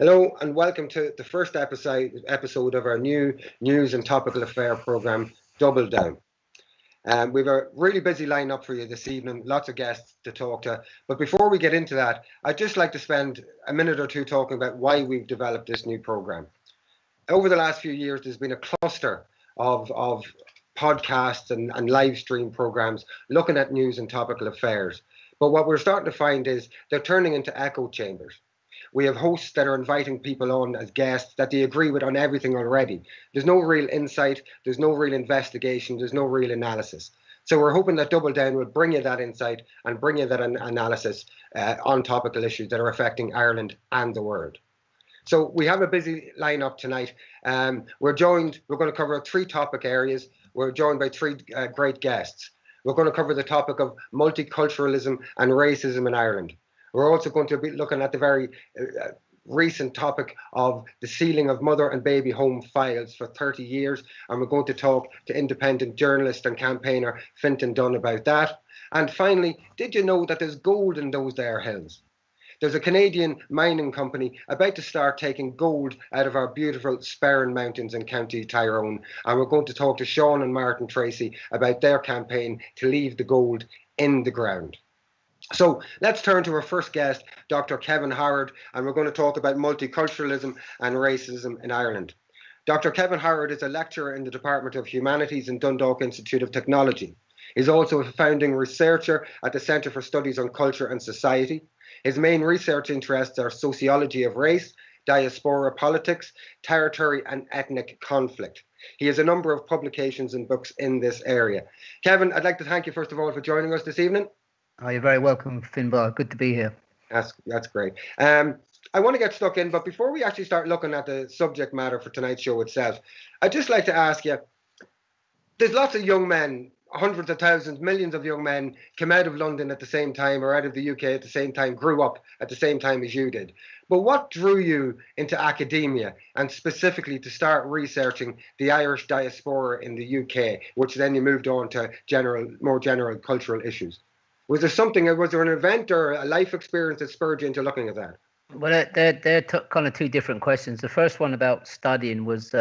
Hello and welcome to the first episode of our new news and topical affair program, Double Down. We've a really busy lineup for you this evening, lots of guests to talk to. But before we get into that, I'd just like to spend a minute or two talking about why we've developed this new program. Over the last few years, there's been a cluster of podcasts and live stream programs looking at news and topical affairs. But what we're starting to find is they're turning into echo chambers. We have hosts that are inviting people on as guests that they agree with on everything already. There's no real insight, there's no real investigation, there's no real analysis. So we're hoping that Double Down will bring you that insight and bring you that analysis on topical issues that are affecting Ireland and the world. So we have a busy lineup tonight. We're going to cover 3 topic areas. We're joined by 3 great guests. We're going to cover the topic of multiculturalism and racism in Ireland. We're also going to be looking at the very recent topic of the sealing of mother and baby home files for 30 years. And we're going to talk to independent journalist and campaigner Fintan Dunn about that. And finally, did you know that there's gold in those there hills? There's a Canadian mining company about to start taking gold out of our beautiful Sperrin Mountains in County Tyrone. And we're going to talk to Sean and Martin Tracy about their campaign to leave the gold in the ground. So let's turn to our first guest, Dr. Kevin Howard, and we're going to talk about multiculturalism and racism in Ireland. Dr. Kevin Howard is a lecturer in the Department of Humanities in Dundalk Institute of Technology. He's also a founding researcher at the Centre for Studies on Culture and Society. His main research interests are sociology of race, diaspora politics, territory and ethnic conflict. He has a number of publications and books in this area. Kevin, I'd like to thank you first of all for joining us this evening. Oh, you're very welcome, Finbar. Good to be here. That's great. I want to get stuck in, but before we actually start looking at the subject matter for tonight's show itself, I'd just like to ask you, there's lots of young men, hundreds of thousands, millions of young men came out of London at the same time or out of the UK at the same time, grew up at the same time as you did. But what drew you into academia and specifically to start researching the Irish diaspora in the UK, which then you moved on to more general cultural issues? Was there an event or a life experience that spurred you into looking at that? Well, they're kind of 2 different questions. The first one about studying was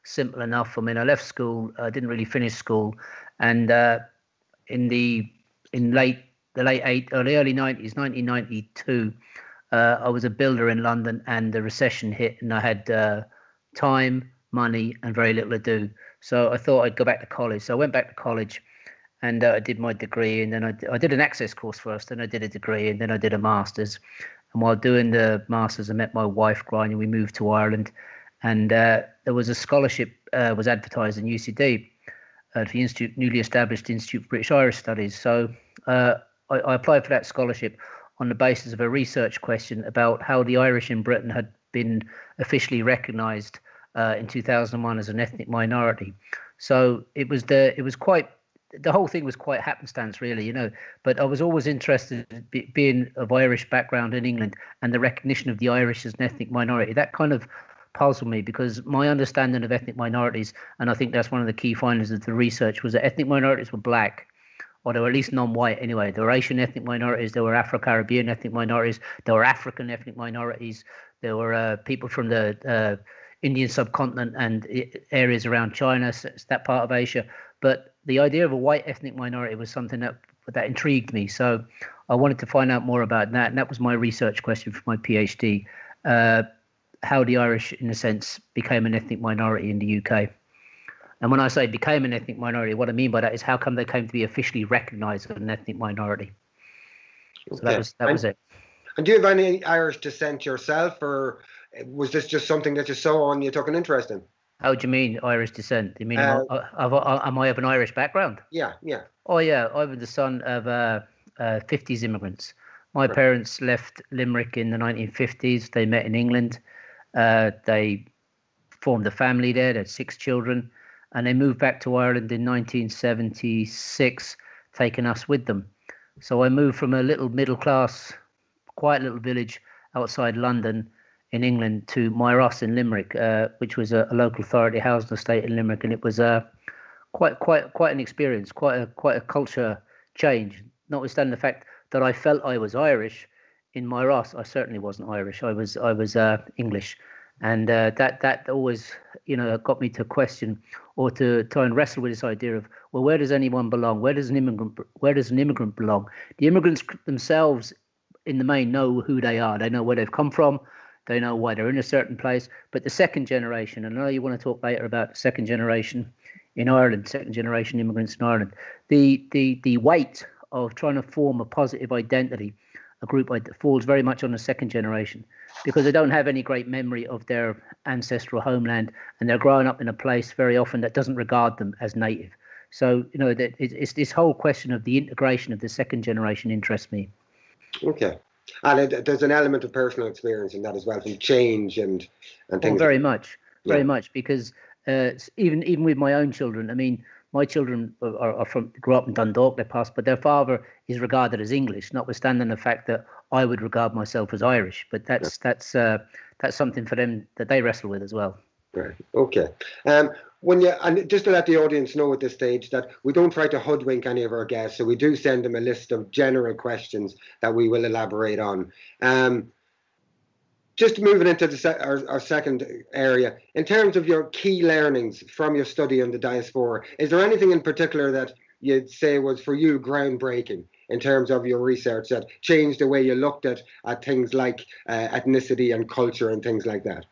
simple enough. I mean, I left school, I didn't really finish school, and in the early 90s, 1992, I was a builder in London, and the recession hit, and I had time, money, and very little to do. So I thought I'd go back to college. So I went back to college. And I did my degree, and then I did an access course first, then I did a degree, and then I did a master's. And while doing the master's, I met my wife, Brian, and we moved to Ireland. And there was a scholarship was advertised in UCD, the newly established Institute for British Irish Studies. So I applied for that scholarship on the basis of a research question about how the Irish in Britain had been officially recognised in 2001 as an ethnic minority. So the whole thing was quite happenstance, really, but I was always interested in being of Irish background in England and the recognition of the Irish as an ethnic minority. That kind of puzzled me because my understanding of ethnic minorities, and I think that's one of the key findings of the research, was that ethnic minorities were black, or they were at least non-white anyway. There were Asian ethnic minorities, there were Afro-Caribbean ethnic minorities, there were African ethnic minorities, there were people from the Indian subcontinent and areas around China, that part of Asia. But the idea of a white ethnic minority was something that intrigued me. So I wanted to find out more about that. And that was my research question for my PhD, how the Irish, in a sense, became an ethnic minority in the UK. And when I say became an ethnic minority, what I mean by that is how come they came to be officially recognised as an ethnic minority. So that was it. And do you have any Irish descent yourself, or was this just something that you saw and you took an interest in? How do you mean Irish descent? Do you mean am I of an Irish background? Yeah. Oh, yeah. I was the son of 50s immigrants. My parents left Limerick in the 1950s. They met in England. They formed a family there. They had 6 children. And they moved back to Ireland in 1976, taking us with them. So I moved from a little middle-class, quiet little village outside London in England to Myros in Limerick, which was a local authority housing estate in Limerick, and it was quite an experience, quite a culture change. Notwithstanding the fact that I felt I was Irish, in my Ross, I certainly wasn't Irish. I was English, and that always got me to question or to try and wrestle with this idea of, well, where does anyone belong? Where does an immigrant belong? The immigrants themselves, in the main, know who they are. They know where they've come from. They know why they're in a certain place. But the second generation, and I know you want to talk later about the second generation in Ireland, second generation immigrants in Ireland, the weight of trying to form a positive identity, a group falls very much on the second generation, because they don't have any great memory of their ancestral homeland, and they're growing up in a place very often that doesn't regard them as native. So, that it's this whole question of the integration of the second generation interests me. Okay. And there's an element of personal experience in that as well, from change and things. Well, very much, because even with my own children, I mean, my children grew up in Dundalk, they passed, but their father is regarded as English, notwithstanding the fact that I would regard myself as Irish. But that's something for them that they wrestle with as well. Right. Okay. And just to let the audience know at this stage that we don't try to hoodwink any of our guests, so we do send them a list of general questions that we will elaborate on. Just moving into our second area, in terms of your key learnings from your study on the diaspora, is there anything in particular that you'd say was for you groundbreaking in terms of your research that changed the way you looked at things like ethnicity and culture and things like that?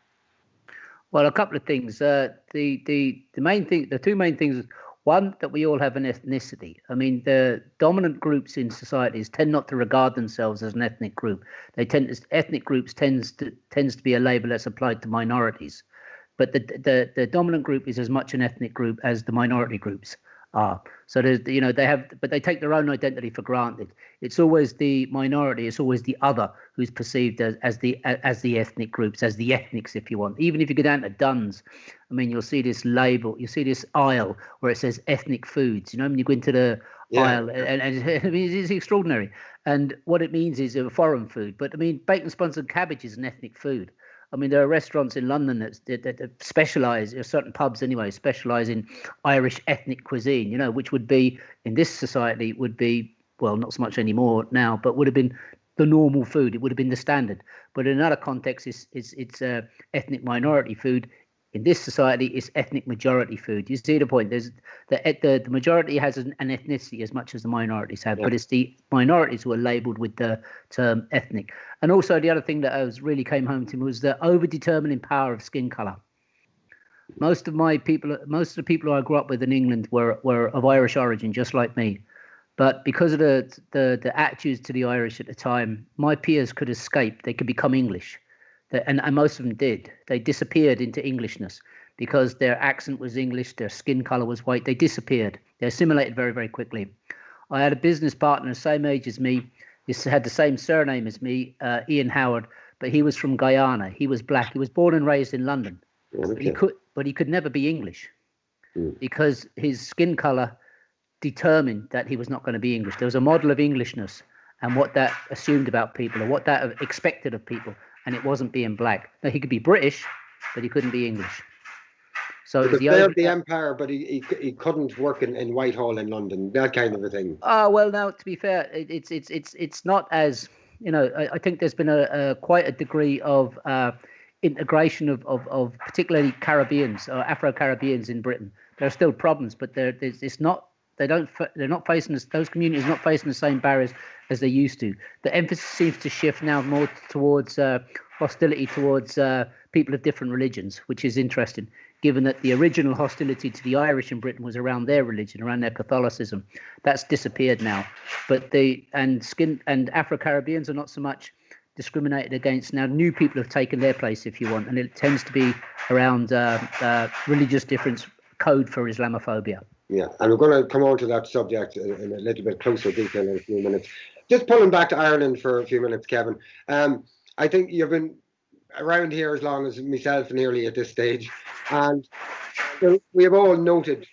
Well, a couple of things. The two main things. One, that we all have an ethnicity. I mean, the dominant groups in societies tend not to regard themselves as an ethnic group. Ethnic groups tends to be a label that's applied to minorities, but the dominant group is as much an ethnic group as the minority groups are. So they take their own identity for granted. It's always the minority, it's always the other who's perceived as the ethnic groups, as the ethnics, if you want. Even if you go down to Dunn's, I mean, you'll see this label, you see this aisle where it says ethnic foods. When you go into the aisle, and I mean, it's extraordinary. And what it means is a foreign food. But I mean, bacon, sponge, and cabbage is an ethnic food. I mean, there are restaurants in London that specialise, or certain pubs anyway, specialise in Irish ethnic cuisine, which would be, in this society, would be, well, not so much anymore now, but would have been the normal food. It would have been the standard. But in another context, it's ethnic minority food. In this society, it's ethnic majority food. You see the point? There's the majority has an ethnicity as much as the minorities have, but it's the minorities who are labelled with the term ethnic. And also the other thing that really came home to me was the over-determining power of skin colour. Most of the people I grew up with in England were of Irish origin, just like me. But because of the attitudes to the Irish at the time, my peers could escape. They could become English. And most of them did. They disappeared into Englishness because their accent was English, their skin colour was white. They disappeared. They assimilated very, very quickly. I had a business partner, the same age as me. He had the same surname as me, Ian Howard, but he was from Guyana. He was black. He was born and raised in London. Okay. But he could never be English because his skin colour determined that he was not going to be English. There was a model of Englishness and what that assumed about people or what that expected of people. And it wasn't being black. Now, he could be British, but he couldn't be English. So he served the empire, but he couldn't work in Whitehall in London. That kind of a thing. Oh well, now to be fair, it's not as I think there's been quite a degree of integration of particularly Caribbeans or Afro-Caribbeans in Britain. There are still problems, but it's not. They're not facing those communities not facing the same barriers as they used to. The emphasis seems to shift now more towards hostility towards people of different religions, which is interesting, given that the original hostility to the Irish in Britain was around their religion, around their Catholicism. That's disappeared now. But Afro-Caribbeans are not so much discriminated against now. New people have taken their place, if you want, and it tends to be around religious difference, code for Islamophobia. Yeah, and we're going to come on to that subject in a little bit closer detail in a few minutes. Just pulling back to Ireland for a few minutes, Kevin. I think you've been around here as long as myself nearly at this stage, and we have all noted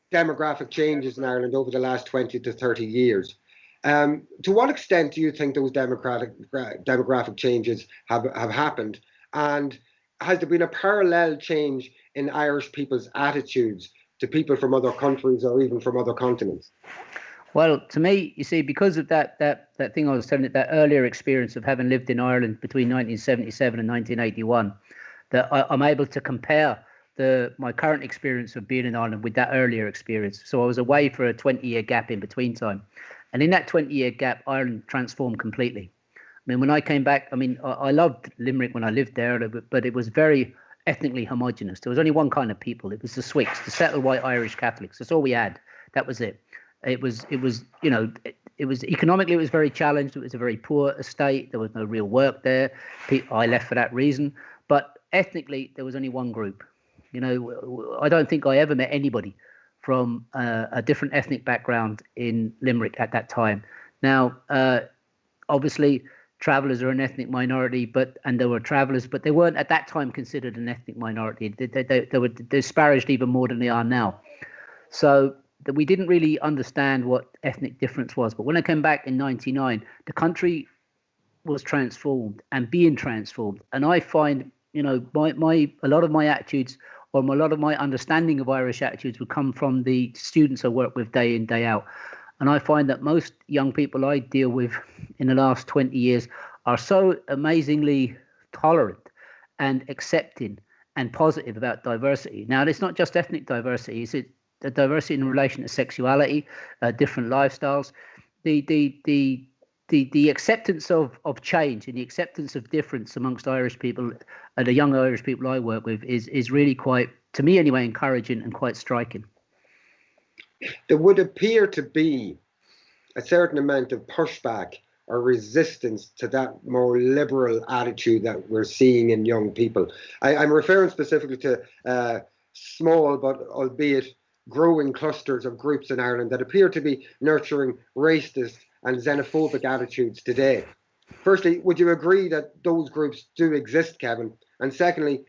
demographic changes in Ireland over the last 20 to 30 years. To what extent do you think those demographic changes have happened, and has there been a parallel change in Irish people's attitudes to people from other countries or even from other continents? Well, to me, you see, because of that thing I was telling you, that earlier experience of having lived in Ireland between 1977 and 1981, that I'm able to compare my current experience of being in Ireland with that earlier experience. So I was away for a 20-year gap in between time, and in that 20-year gap, Ireland transformed completely. I mean, when I came back, I mean, I loved Limerick when I lived there, but it was very ethnically homogenous. There was only one kind of people. It was the Swigs, the settled white Irish Catholics. That's all we had. That was it. It was, it was economically, it was very challenged. It was a very poor estate. There was no real work there. I left for that reason. But ethnically, there was only one group. I don't think I ever met anybody from a different ethnic background in Limerick at that time. Now, obviously, travellers are an ethnic minority, and there were travellers, but they weren't at that time considered an ethnic minority. They were disparaged even more than they are now. So that we didn't really understand what ethnic difference was. But when I came back in '99, the country was transformed and being transformed. And I find, a lot of my attitudes, or a lot of my understanding of Irish attitudes, would come from the students I work with day in, day out. And I find that most young people I deal with in the last 20 years are so amazingly tolerant and accepting and positive about diversity. Now, it's not just ethnic diversity. It's the diversity in relation to sexuality, different lifestyles, the acceptance of change and the acceptance of difference amongst Irish people, the young Irish people I work with, is really quite, to me anyway, encouraging and quite striking. There would appear to be a certain amount of pushback or resistance to that more liberal attitude that we're seeing in young people. I'm referring specifically to small but albeit growing clusters of groups in Ireland that appear to be nurturing racist and xenophobic attitudes today. Firstly, would you agree that those groups do exist, Kevin? And secondly,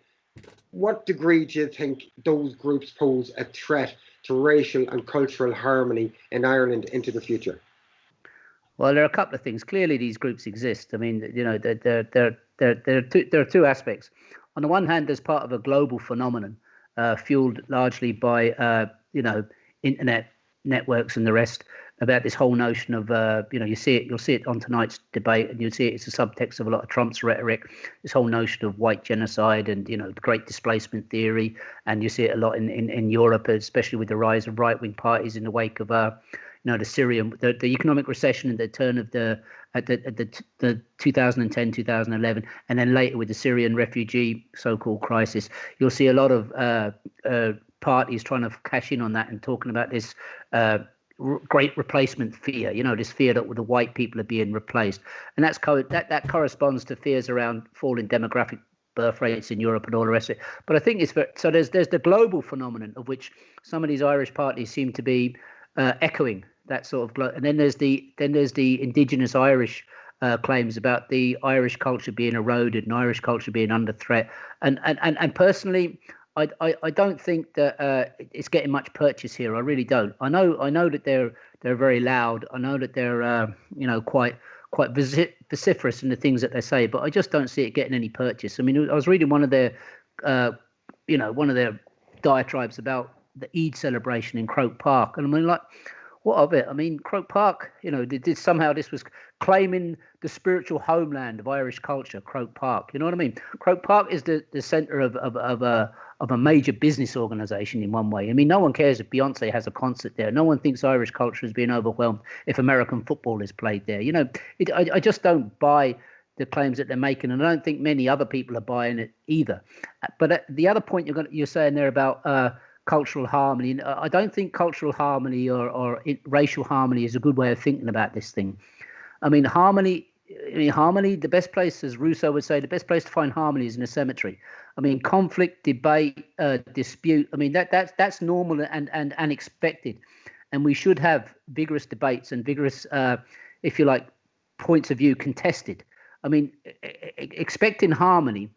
what degree do you think those groups pose a threat to racial and cultural harmony in Ireland into the future? Well, there are a couple of things. Clearly, these groups exist. I mean, there are two aspects. On the one hand, there's part of a global phenomenon fueled largely by internet networks and the rest, about this whole notion of you'll see it on tonight's debate, and you'll see it's a subtext of a lot of Trump's rhetoric, this whole notion of white genocide and the great displacement theory, and you see it a lot in Europe, especially with the rise of right-wing parties in the wake of the Syrian, the economic recession and the turn of the 2010, 2011, and then later with the Syrian refugee so-called crisis. You'll see a lot of parties trying to cash in on that and talking about this great replacement fear, this fear that the white people are being replaced. And that corresponds to fears around falling demographic birth rates in Europe and all the rest of it. But I think so there's the global phenomenon of which some of these Irish parties seem to be echoing that sort of, and then there's the indigenous Irish claims about the Irish culture being eroded and Irish culture being under threat. And personally, I don't think that it's getting much purchase here. I really don't. I know that they're very loud. I know that they're quite vociferous in the things that they say, but I just don't see it getting any purchase. I mean, I was reading one of their diatribes about the Eid celebration in Croke Park, and I mean, like, what of it? I mean, Croke Park, this was claiming the spiritual homeland of Irish culture, Croke Park. You know what I mean? Croke Park is the centre of a major business organisation in one way. I mean, no one cares if Beyonce has a concert there. No one thinks Irish culture is being overwhelmed if American football is played there. I just don't buy the claims that they're making, and I don't think many other people are buying it either. But the other point you're saying there about cultural harmony, I don't think cultural harmony or racial harmony is a good way of thinking about this thing. I mean, harmony, the best place, as Rousseau would say, the best place to find harmony is in a cemetery. I mean, conflict, debate, dispute, I mean, that's normal and expected. And we should have vigorous debates and vigorous, if you like, points of view contested. I mean, expecting harmony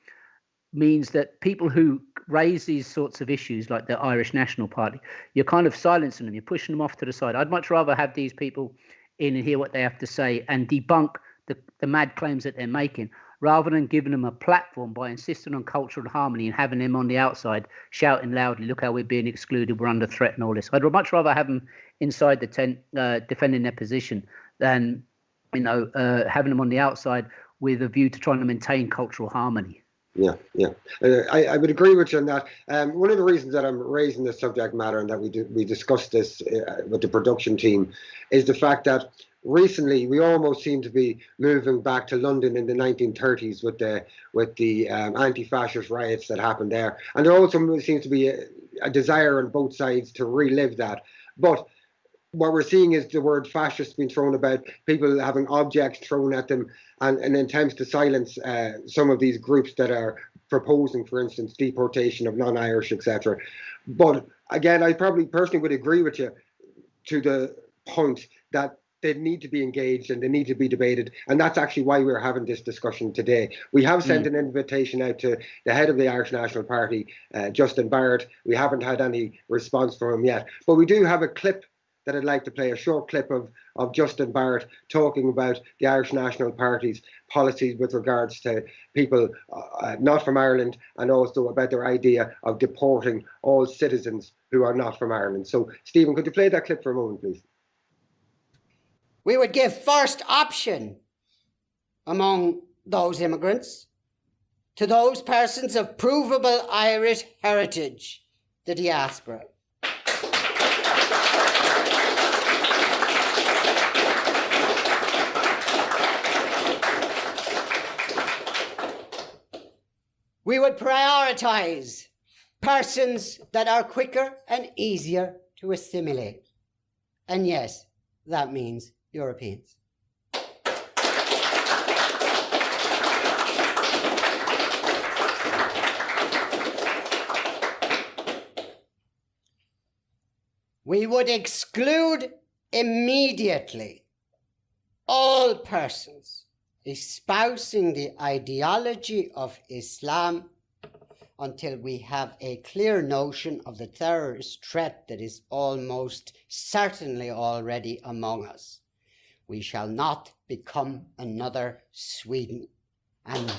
means that people who raise these sorts of issues, like the Irish National Party, you're kind of silencing them, you're pushing them off to the side. I'd much rather have these people in and hear what they have to say and debunk the mad claims that they're making, rather than giving them a platform by insisting on cultural harmony and having them on the outside shouting loudly, look how we're being excluded, we're under threat and all this. I'd much rather have them inside the tent defending their position than, having them on the outside with a view to trying to maintain cultural harmony. Yeah. I would agree with you on that. One of the reasons that I'm raising this subject matter and that we discussed this with the production team is the fact that recently we almost seem to be moving back to London in the 1930s with the anti-fascist riots that happened there, and there also seems to be a desire on both sides to relive that. But what we're seeing is the word fascist being thrown about, people having objects thrown at them, and attempts to silence some of these groups that are proposing, for instance, deportation of non-Irish, etc. But again, I probably personally would agree with you to the point that they need to be engaged and they need to be debated. And that's actually why we're having this discussion today. We have sent an invitation out to the head of the Irish National Party, Justin Barrett. We haven't had any response from him yet. But we do have a clip that I'd like to play, a short clip of Justin Barrett talking about the Irish National Party's policies with regards to people not from Ireland, and also about their idea of deporting all citizens who are not from Ireland. So, Stephen, could you play that clip for a moment, please? We would give first option among those immigrants to those persons of provable Irish heritage, the diaspora. We would prioritise persons that are quicker and easier to assimilate. And yes, that means Europeans. We would exclude immediately all persons espousing the ideology of Islam until we have a clear notion of the terrorist threat that is almost certainly already among us. We shall not become another Sweden. And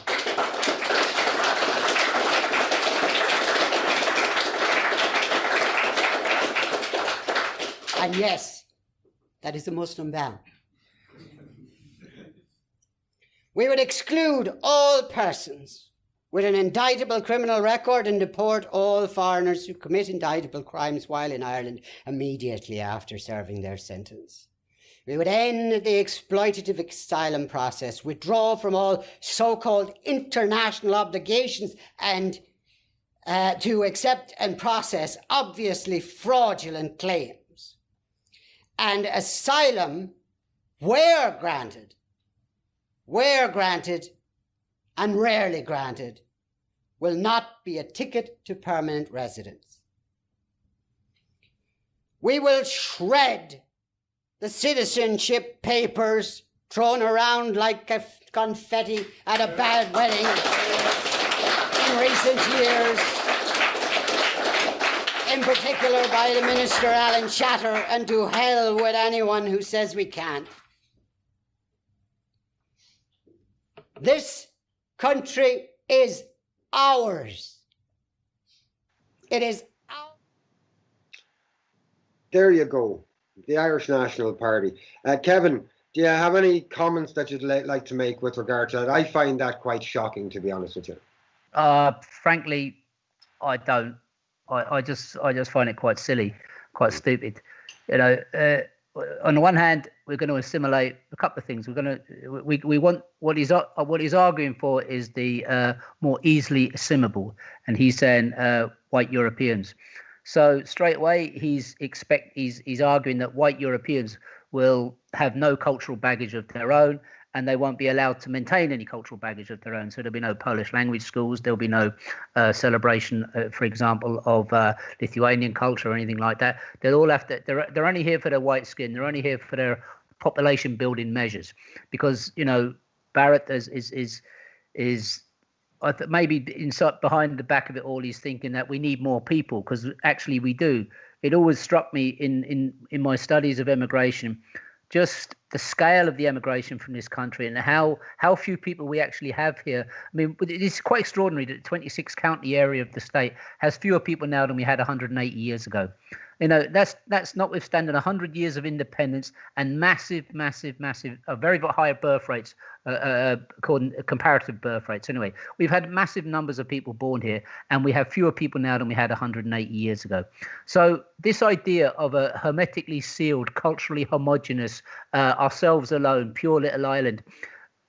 yes, that is a Muslim ban. We would exclude all persons with an indictable criminal record and deport all foreigners who commit indictable crimes while in Ireland immediately after serving their sentence. We would end the exploitative asylum process, withdraw from all so-called international obligations, and to accept and process obviously fraudulent claims. And asylum, where granted and rarely granted, will not be a ticket to permanent residence. We will shred the citizenship papers thrown around like confetti at a bad wedding in recent years, in particular by the Minister Alan Shatter, and to hell with anyone who says we can't. This country is ours. It is ours. There you go. The Irish National Party. Kevin, do you have any comments that you'd like to make with regard to that? I find that quite shocking, to be honest with you. Frankly, I don't. I just find it quite silly, quite stupid. On the one hand, we're going to assimilate a couple of things. We want what he's arguing for is the more easily assimilable, and he's saying white Europeans. So straight away, he's arguing that white Europeans will have no cultural baggage of their own, and they won't be allowed to maintain any cultural baggage of their own. So there'll be no Polish language schools. There'll be no celebration, for example, of Lithuanian culture or anything like that. They'll all have to. They're only here for their white skin. They're only here for their population building measures, because Barrett is maybe inside behind the back of it all, he's thinking that we need more people, because actually we do. It always struck me in my studies of immigration, just the scale of the emigration from this country and how few people we actually have here. I mean, it's quite extraordinary that the 26 county area of the state has fewer people now than we had 180 years ago. You know, that's notwithstanding 100 years of independence and massive, very high birth rates, comparative birth rates. Anyway, we've had massive numbers of people born here, and we have fewer people now than we had 180 years ago. So this idea of a hermetically sealed, culturally homogenous, ourselves alone, pure little island,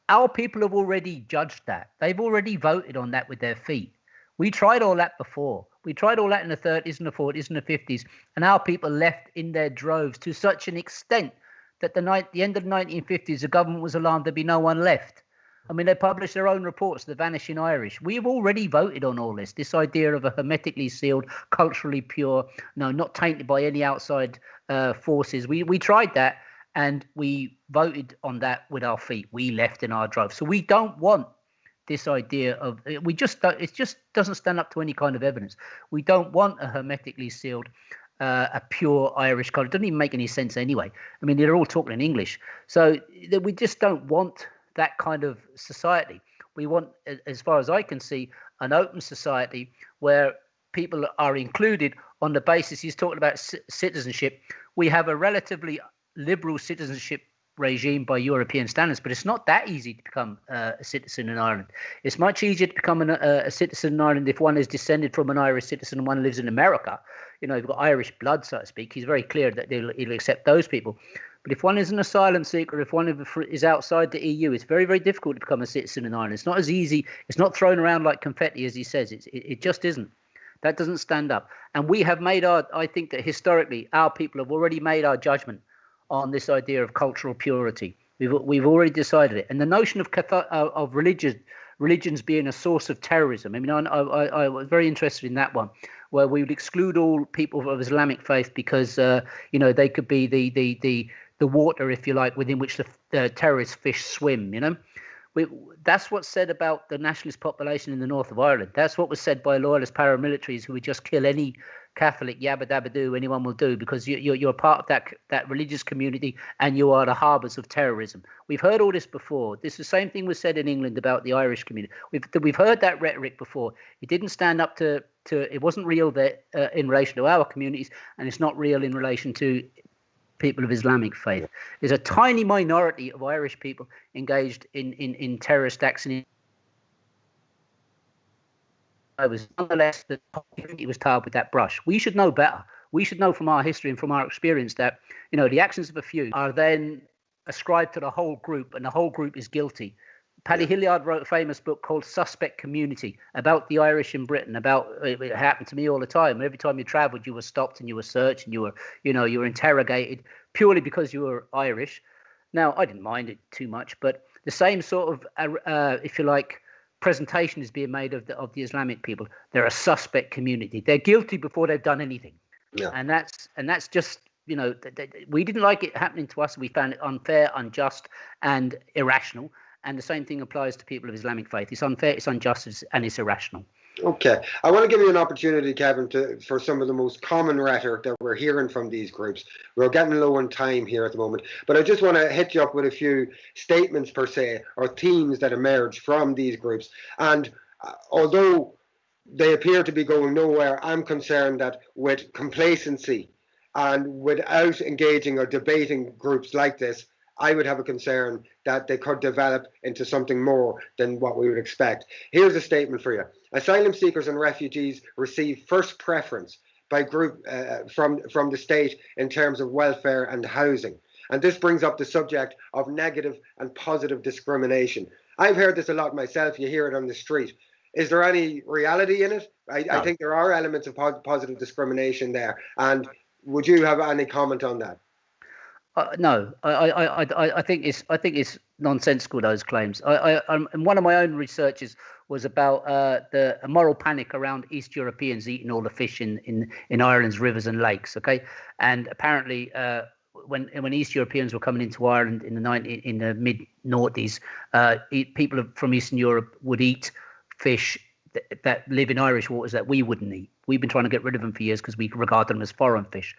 our people have already judged that. They've already voted on that with their feet. We tried all that before. We tried all that in the 30s and the 40s and the 50s, and our people left in their droves to such an extent that the end of the 1950s, the government was alarmed there'd be no one left. I mean, they published their own reports, The Vanishing Irish. We've already voted on all this idea of a hermetically sealed, culturally pure, not tainted by any outside forces. We tried that, and we voted on that with our feet. We left in our droves. So we don't want this idea of it just doesn't stand up to any kind of evidence. We don't want a hermetically sealed, a pure Irish culture. It doesn't even make any sense anyway. I mean, they're all talking in English. So we just don't want that kind of society. We want, as far as I can see, an open society where people are included on the basis, he's talking about citizenship. We have a relatively liberal citizenship regime by European standards, but it's not that easy to become a citizen in Ireland. It's much easier to become a citizen in Ireland if one is descended from an Irish citizen and one lives in America. You know, you've got Irish blood, so to speak. He's very clear that he'll accept those people. But if one is an asylum seeker, if one is outside the EU, it's very, very difficult to become a citizen in Ireland. It's not as easy. It's not thrown around like confetti, as he says. It just isn't. That doesn't stand up. And we have made I think that historically, our people have already made our judgment on this idea of cultural purity. We've already decided it. And the notion of religions being a source of terrorism. I mean, I was very interested in that one, where we would exclude all people of Islamic faith because they could be the water, if you like, within which the terrorist fish swim. You know, that's what's said about the nationalist population in the north of Ireland. That's what was said by loyalist paramilitaries who would just kill any Catholic, yabba dabba do, anyone will do, because you're part of that religious community and you are the harbours of terrorism. We've heard all this before. The same thing was said in England about the Irish community. We've heard that rhetoric before. It didn't stand up to it wasn't real there in relation to our communities, and it's not real in relation to people of Islamic faith. There's a tiny minority of Irish people engaged in terrorist acts, and nonetheless, the community was tarred with that brush. We should know better. We should know from our history and from our experience that, the actions of a few are then ascribed to the whole group, and the whole group is guilty. Paddy Hilliard wrote a famous book called Suspect Community about the Irish in Britain. It happened to me all the time. Every time you travelled, you were stopped and you were searched and you were interrogated purely because you were Irish. Now, I didn't mind it too much, but the same sort of, if you like, presentation is being made of the Islamic people. They're a suspect community. They're guilty before they've done anything. Yeah. And that's just, we didn't like it happening to us. We found it unfair, unjust, and irrational. And the same thing applies to people of Islamic faith. It's unfair, it's unjust, and it's irrational. Okay. I want to give you an opportunity, Kevin, for some of the most common rhetoric that we're hearing from these groups. We're getting low on time here at the moment, but I just want to hit you up with a few statements per se, or themes that emerge from these groups. And although they appear to be going nowhere, I'm concerned that with complacency and without engaging or debating groups like this, I would have a concern that they could develop into something more than what we would expect. Here's a statement for you. Asylum seekers and refugees receive first preference by group from the state in terms of welfare and housing. And this brings up the subject of negative and positive discrimination. I've heard this a lot myself. You hear it on the street. Is there any reality in it? I think there are elements of positive discrimination there. And would you have any comment on that? No, I think it's nonsensical, those claims. And one of my own researches was about the moral panic around East Europeans eating all the fish in Ireland's rivers and lakes. Okay, and apparently when East Europeans were coming into Ireland in the mid-noughties, people from Eastern Europe would eat fish that live in Irish waters that we wouldn't eat. We've been trying to get rid of them for years because we regard them as foreign fish.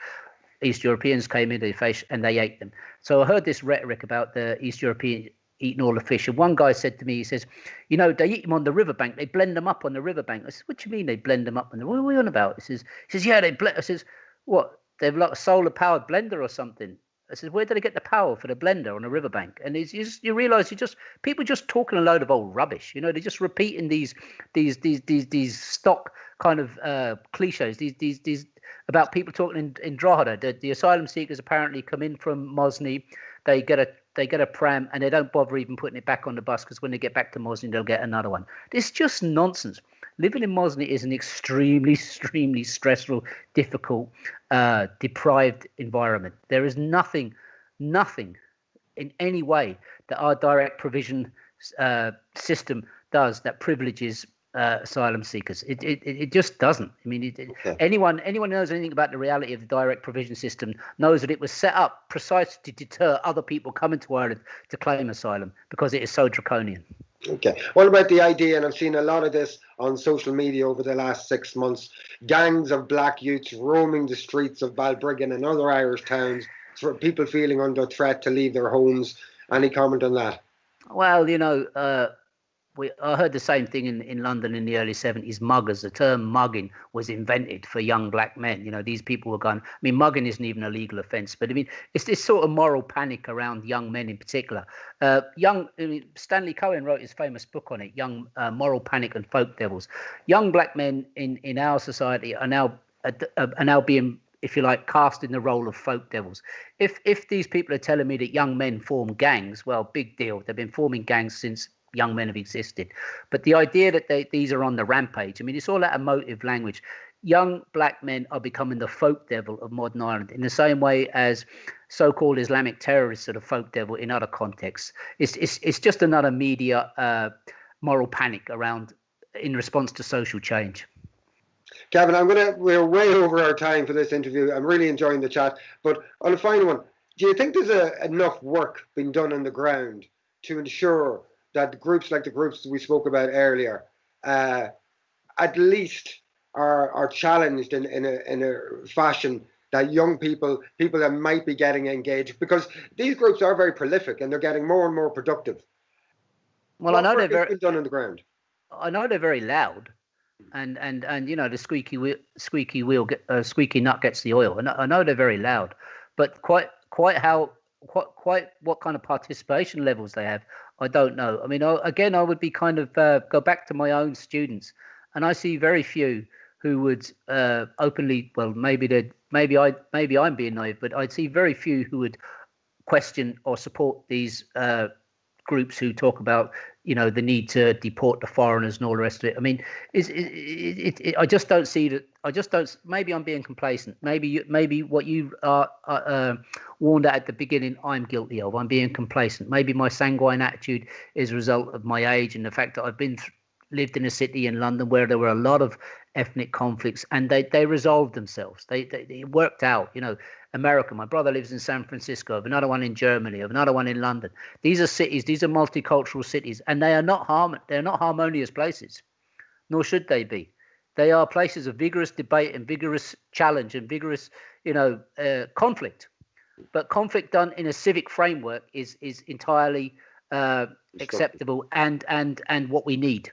East Europeans came into the fish and they ate them. So I heard this rhetoric about the East European eating all the fish. And one guy said to me, he says, they eat them on the riverbank. They blend them up on the riverbank. I said, what do you mean they blend them up? What are we on about? He says, yeah, they blend. I says, what? They've like a solar powered blender or something. I said, where did they get the power for the blender on a riverbank? And you realise people just talking a load of old rubbish. They're just repeating these stock kind of cliches. These about people talking in Drogheda. The asylum seekers apparently come in from Mosney. They get a pram and they don't bother even putting it back on the bus because when they get back to Mosney, they'll get another one. It's just nonsense. Living in Mosney is an extremely, extremely stressful, difficult, deprived environment. There is nothing in any way that our direct provision system does that privileges asylum seekers. It just doesn't. I mean, Okay. anyone who knows anything about the reality of the direct provision system knows that it was set up precisely to deter other people coming to Ireland to claim asylum because it is so draconian. Okay. What about the idea, and I've seen a lot of this on social media over the last 6 months, gangs of black youths roaming the streets of Balbriggan and other Irish towns, for people feeling under threat to leave their homes. Any comment on that? Well, I heard the same thing in London in the early 70s. Muggers, the term mugging was invented for young black men. These people were gone. I mean, mugging isn't even a legal offence, but I mean, it's this sort of moral panic around young men in particular. Stanley Cohen wrote his famous book on it, Young Moral Panic and Folk Devils. Young black men in our society are now being, if you like, cast in the role of folk devils. If these people are telling me that young men form gangs, well, big deal. They've been forming gangs since young men have existed. But the idea that these are on the rampage, I mean, it's all that emotive language. Young black men are becoming the folk devil of modern Ireland in the same way as so-called Islamic terrorists are the folk devil in other contexts. It's just another media moral panic around in response to social change. Gavin, we're way over our time for this interview. I'm really enjoying the chat. But on a final one, do you think there's enough work being done on the ground to ensure that groups like the groups we spoke about earlier, at least are challenged in a fashion that young people that might be getting engaged, because these groups are very prolific and they're getting more and more productive? Well, I know they're been done on the ground. I know they're very loud, and the squeaky nut gets the oil. And I know they're very loud, but quite what kind of participation levels they have, I don't know. I mean, I would be kind of go back to my own students, and I see very few who would openly. Well, maybe I'm being naive, but I'd see very few who would question or support these groups who talk about the need to deport the foreigners and all the rest of it. I mean, I just don't see that. I just don't. Maybe I'm being complacent. Maybe what you warned at the beginning, I'm guilty of. I'm being complacent. Maybe my sanguine attitude is a result of my age and the fact that I've lived in a city in London where there were a lot of ethnic conflicts, and they resolved themselves. They worked out. America. My brother lives in San Francisco. I have another one in Germany. I have another one in London. These are cities. These are multicultural cities, and they are not harmonious places, nor should they be. They are places of vigorous debate and vigorous challenge and vigorous, conflict. But conflict done in a civic framework is entirely acceptable and what we need.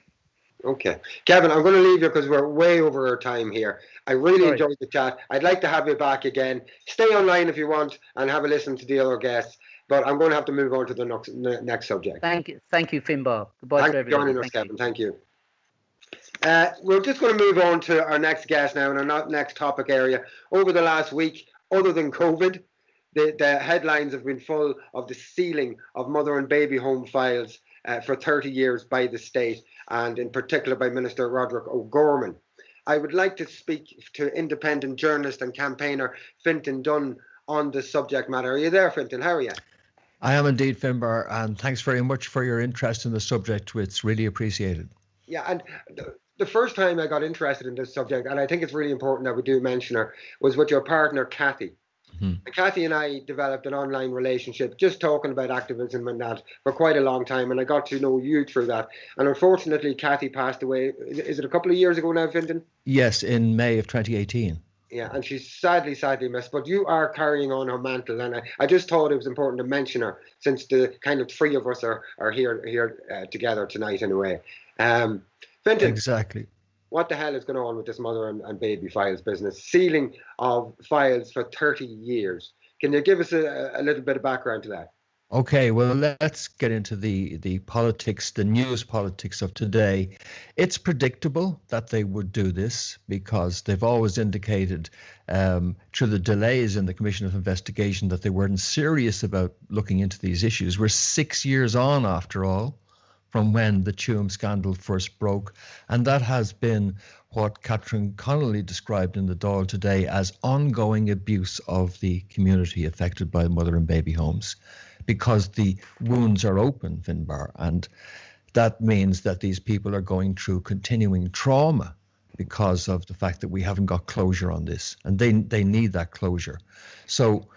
Okay. Kevin, I'm going to leave you because we're way over our time here. I really enjoyed the chat. I'd like to have you back again. Stay online if you want and have a listen to the other guests. But I'm going to have to move on to the next subject. Thank you, Finbar. Goodbye to everybody. Thanks for joining us, Kevin. Thank you. We're just going to move on to our next guest now and our next topic area. Over the last week, other than COVID, the headlines have been full of the sealing of mother and baby home files for 30 years by the state, and in particular by Minister Roderick O'Gorman. I would like to speak to independent journalist and campaigner Fintan Dunn on the subject matter. Are you there, Fintan? How are you? I am indeed, Finbar, and thanks very much for your interest in the subject. It's really appreciated. Yeah, and the first time I got interested in this subject, and I think it's really important that we do mention her, was with your partner, Kathy. Mm-hmm. Kathy and I developed an online relationship just talking about activism and that for quite a long time, and I got to know you through that. And unfortunately, Kathy passed away. Is it a couple of years ago now, Fintan? Yes, in May of 2018. Yeah, and she's sadly missed. But you are carrying on her mantle, and I just thought it was important to mention her since the kind of three of us are here together tonight in a way. Fintan, Exactly. what the hell is going on with this mother and baby files business? Sealing of files for 30 years. Can you give us a little bit of background to that? Okay, well, let's get into the politics, the news politics of today. It's predictable that they would do this because they've always indicated through the delays in the Commission of Investigation that they weren't serious about looking into these issues. We're 6 years on, after all, from when the Tuam scandal first broke. And that has been what Catherine Connolly described in the Dáil today as ongoing abuse of the community affected by mother and baby homes, because the wounds are open, Finbar, and that means that these people are going through continuing trauma because of the fact that we haven't got closure on this, and they need that closure. So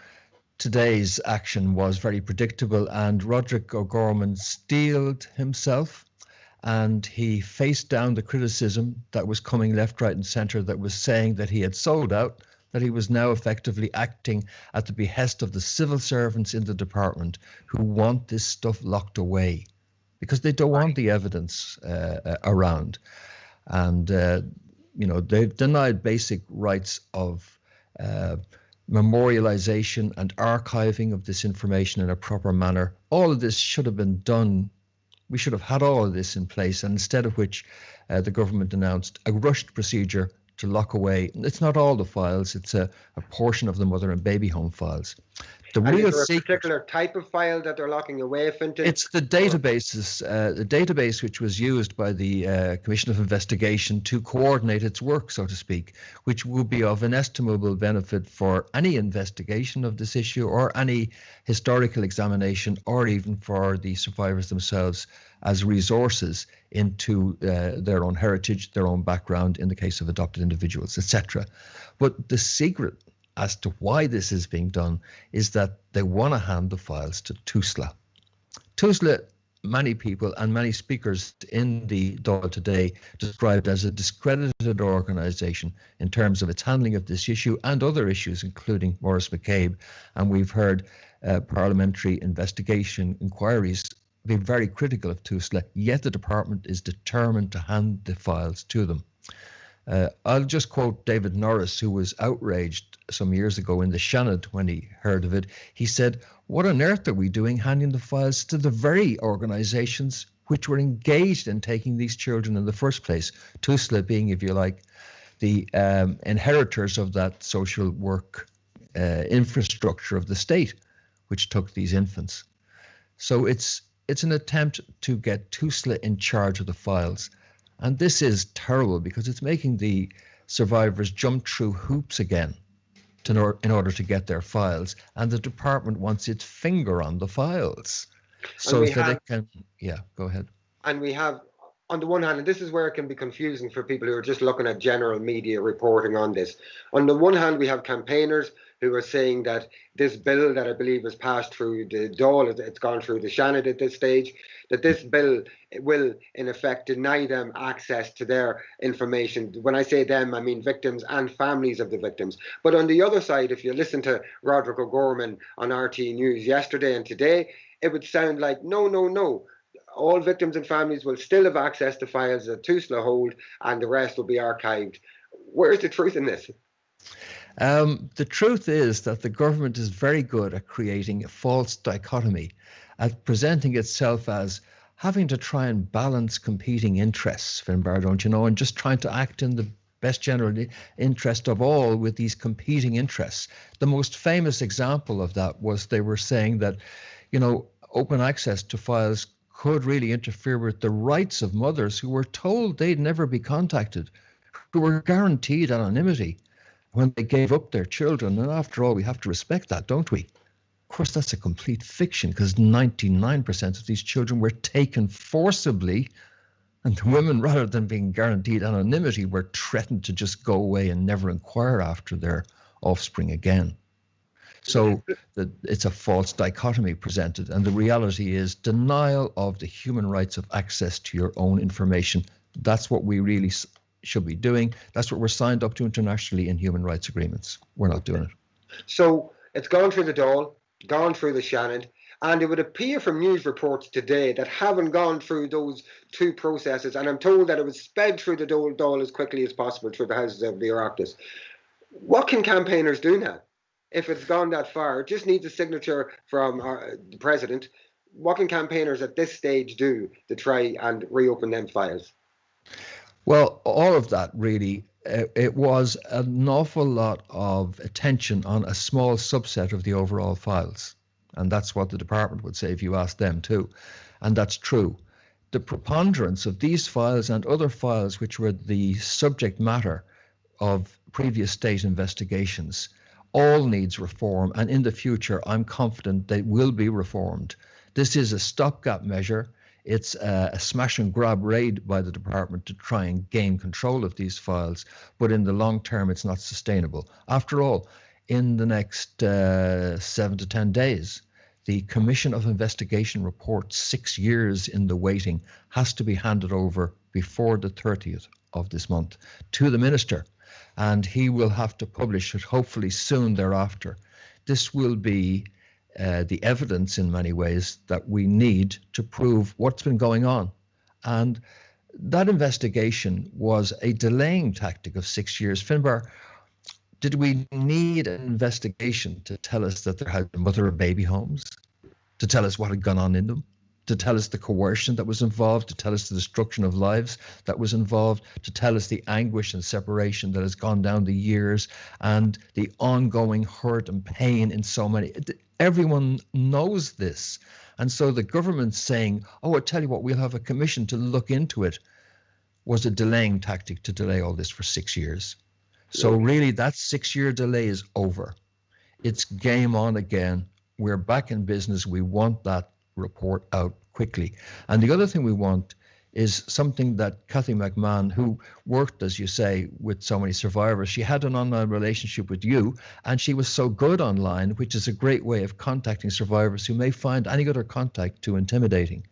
today's action was very predictable, and Roderick O'Gorman steeled himself, and he faced down the criticism that was coming left, right, and centre that was saying that he had sold out, that he was now effectively acting at the behest of the civil servants in the department who want this stuff locked away because they don't want the evidence around. And, they've denied basic rights of memorialization and archiving of this information in a proper manner. All of this should have been done. We should have had all of this in place, and instead of which the government announced a rushed procedure to lock away. It's not all the files, it's a portion of the mother and baby home files. The and real is there a secret, particular type of file that they're locking away, Fintan? it's the databases, the database which was used by the Commission of Investigation to coordinate its work, so to speak, which would be of inestimable benefit for any investigation of this issue or any historical examination, or even for the survivors themselves as resources into their own heritage, their own background, in the case of adopted individuals, etc. But the secret as to why this is being done is that they want to hand the files to TUSLA. TUSLA, many people and many speakers in the Dáil today described as a discredited organisation in terms of its handling of this issue and other issues, including Maurice McCabe. And we've heard parliamentary investigation inquiries be very critical of TUSLA, yet the department is determined to hand the files to them. I'll just quote David Norris, who was outraged some years ago in the Seanad when he heard of it. He said, "What on earth are we doing handing the files to the very organisations which were engaged in taking these children in the first place?" TUSLA being, if you like, the inheritors of that social work infrastructure of the state, which took these infants. So it's an attempt to get TUSLA in charge of the files. And this is terrible because it's making the survivors jump through hoops again in order to get their files. And the department wants its finger on the files so that it can, go ahead. And we have, on the one hand, and this is where it can be confusing for people who are just looking at general media reporting on this. On the one hand, we have campaigners who are saying that this bill that I believe has passed through the Dáil, it's gone through the Seanad at this stage, that this bill will in effect deny them access to their information. When I say them, I mean victims and families of the victims. But on the other side, if you listen to Roderick O'Gorman on RT News yesterday and today, it would sound like, no. All victims and families will still have access to files that TUSLA hold, and the rest will be archived. Where's the truth in this? The truth is that the government is very good at creating a false dichotomy, at presenting itself as having to try and balance competing interests, Finbar, don't you know, and just trying to act in the best general interest of all with these competing interests. The most famous example of that was they were saying that, open access to files could really interfere with the rights of mothers who were told they'd never be contacted, who were guaranteed anonymity when they gave up their children. And after all, we have to respect that, don't we? Of course, that's a complete fiction, because 99% of these children were taken forcibly, and the women, rather than being guaranteed anonymity, were threatened to just go away and never inquire after their offspring again. So it's a false dichotomy presented, and the reality is denial of the human rights of access to your own information. That's what we really should be doing. That's what we're signed up to internationally in human rights agreements. We're not doing it. So it's gone through the Dáil, gone through the Shannon, and it would appear from news reports today that haven't gone through those two processes, and I'm told that it was sped through the Dáil as quickly as possible through the Houses of the Oireachtas. What can campaigners do now? If it's gone that far, it just needs a signature from the President. What can campaigners at this stage do to try and reopen them files? Well, all of that really, it was an awful lot of attention on a small subset of the overall files. And that's what the department would say if you asked them too. And that's true. The preponderance of these files and other files which were the subject matter of previous state investigations all needs reform. And in the future, I'm confident they will be reformed. This is a stopgap measure. It's a smash and grab raid by the department to try and gain control of these files. But in the long term, it's not sustainable. After all, in the next 7 to 10 days, the Commission of Investigation report, 6 years in the waiting, has to be handed over before the 30th of this month to the Minister. And he will have to publish it hopefully soon thereafter. This will be the evidence in many ways that we need to prove what's been going on. And that investigation was a delaying tactic of 6 years. Finbar, did we need an investigation to tell us that there had been mother and baby homes, to tell us what had gone on in them, to tell us the coercion that was involved, to tell us the destruction of lives that was involved, to tell us the anguish and separation that has gone down the years and the ongoing hurt and pain in so many? Everyone knows this. And so the government saying, oh, I tell you what, we'll have a commission to look into it, was a delaying tactic to delay all this for 6 years. So really that 6-year delay is over. It's game on again. We're back in business. We want that report out quickly. And the other thing we want is something that Cathy McMahon, who worked, as you say, with so many survivors, she had an online relationship with you, and she was so good online, which is a great way of contacting survivors who may find any other contact too intimidating.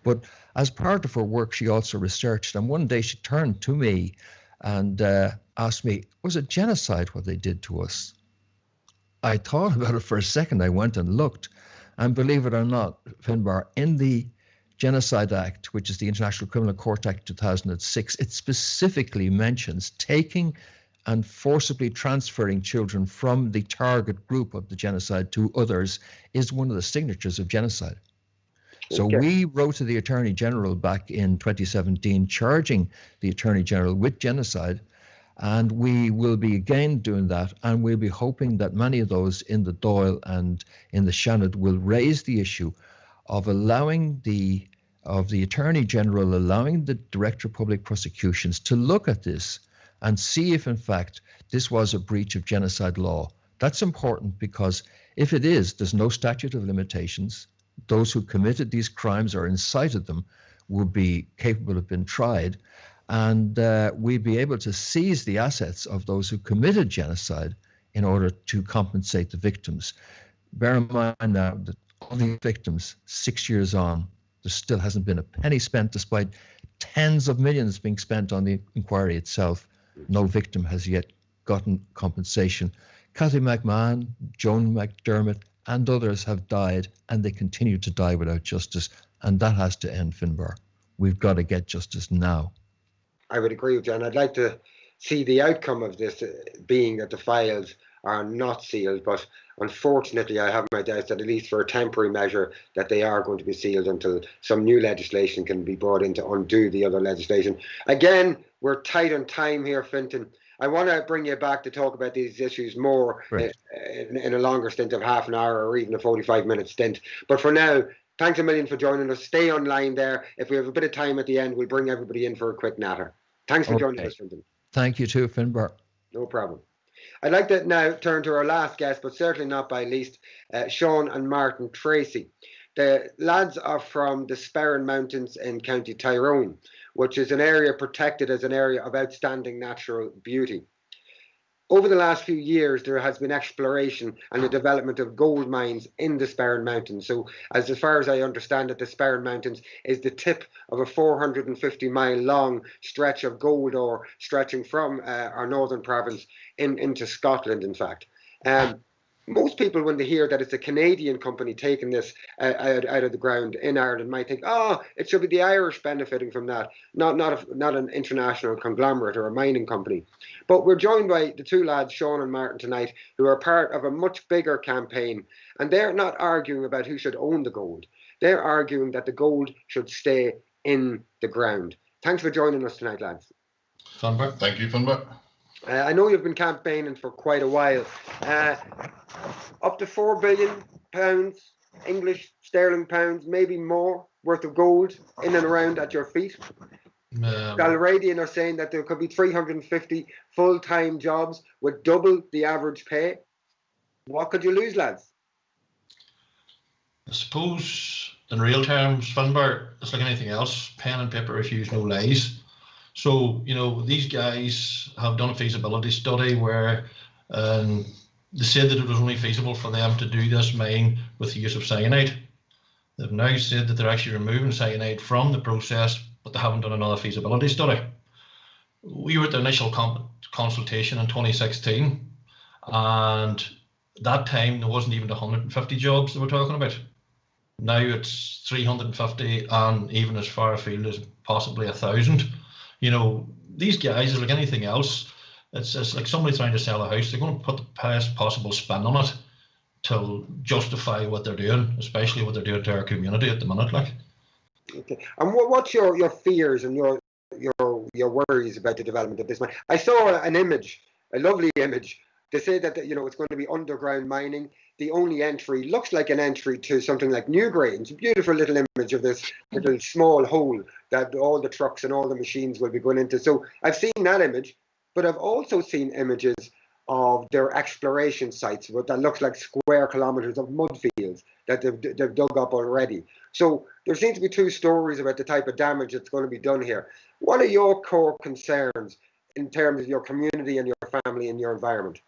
But as part of her work, she also researched, and one day she turned to me and asked me, was it genocide what they did to us? I thought about it for a second. I went and looked, and believe it or not, Finbar, in the Genocide Act, which is the International Criminal Court Act 2006, it specifically mentions taking and forcibly transferring children from the target group of the genocide to others is one of the signatures of genocide. So we wrote to the Attorney General back in 2017, charging the Attorney General with genocide. And we will be again doing that, and we'll be hoping that many of those in the Dáil and in the Shannon will raise the issue of allowing the Attorney General, allowing the Director of Public Prosecutions to look at this and see if in fact this was a breach of genocide law. That's important because if it is, there's no statute of limitations. Those who committed these crimes or incited them will be capable of being tried. And we'd be able to seize the assets of those who committed genocide in order to compensate the victims. Bear in mind now that all the victims, 6 years on, there still hasn't been a penny spent, despite tens of millions being spent on the inquiry itself. No victim has yet gotten compensation. Cathy McMahon, Joan McDermott, and others have died, and they continue to die without justice. And that has to end, Finbar. We've got to get justice now. I would agree with you, and I'd like to see the outcome of this being that the files are not sealed, but unfortunately I have my doubts that at least for a temporary measure that they are going to be sealed until some new legislation can be brought in to undo the other legislation. Again, we're tight on time here, Fintan. I want to bring you back to talk about these issues more in a longer stint of half an hour or even a 45-minute stint. But for now, thanks a million for joining us. Stay online there. If we have a bit of time at the end, we'll bring everybody in for a quick natter. Thanks for joining us, Fintan. Thank you too, Finbar. No problem. I'd like to now turn to our last guest, but certainly not by least, Sean and Martin Tracy. The lads are from the Sperrin Mountains in County Tyrone, which is an area protected as an area of outstanding natural beauty. over the last few years, there has been exploration and the development of gold mines in the Sperrin Mountains. So as far as I understand it, the Sperrin Mountains is the tip of a 450-mile long stretch of gold ore stretching from our northern province into Scotland, in fact. Most people, when they hear that it's a Canadian company taking this out of the ground in Ireland, might think, oh, it should be the Irish benefiting from that, not an international conglomerate or a mining company. But we're joined by the two lads, Sean and Martin, tonight, who are part of a much bigger campaign. And they're not arguing about who should own the gold. They're arguing that the gold should stay in the ground. Thanks for joining us tonight, lads. Finbar. Thank you, Finbar. I know you've been campaigning for quite a while. Up to £4 billion, English sterling pounds, maybe more, worth of gold in and around at your feet. Galradian are saying that there could be 350 full-time jobs with double the average pay. What could you lose, lads? I suppose, in real terms, Finbar, it's like anything else. Pen and paper refuse no lies. So, you know, these guys have done a feasibility study where they said that it was only feasible for them to do this mine with the use of cyanide. They've now said that they're actually removing cyanide from the process, but they haven't done another feasibility study. We were at the initial consultation in 2016, and that time there wasn't even 150 jobs that we're talking about. Now it's 350, and even as far afield as possibly 1,000. You know, these guys are like anything else. It's like somebody trying to sell a house. They're going to put the best possible spin on it to justify what they're doing, especially what they're doing to our community at the minute. Like. Okay. And what's your fears and your worries about the development of this mine? I saw an image, a lovely image. They say that, you know, it's going to be underground mining. The only entry looks like an entry to something like Newgrange. It's a beautiful little image of this little small hole that all the trucks and all the machines will be going into. So I've seen that image, but I've also seen images of their exploration sites that looks like square kilometers of mud fields that they've dug up already. So there seems to be two stories about the type of damage that's going to be done here. What are your core concerns in terms of your community and your family and your environment?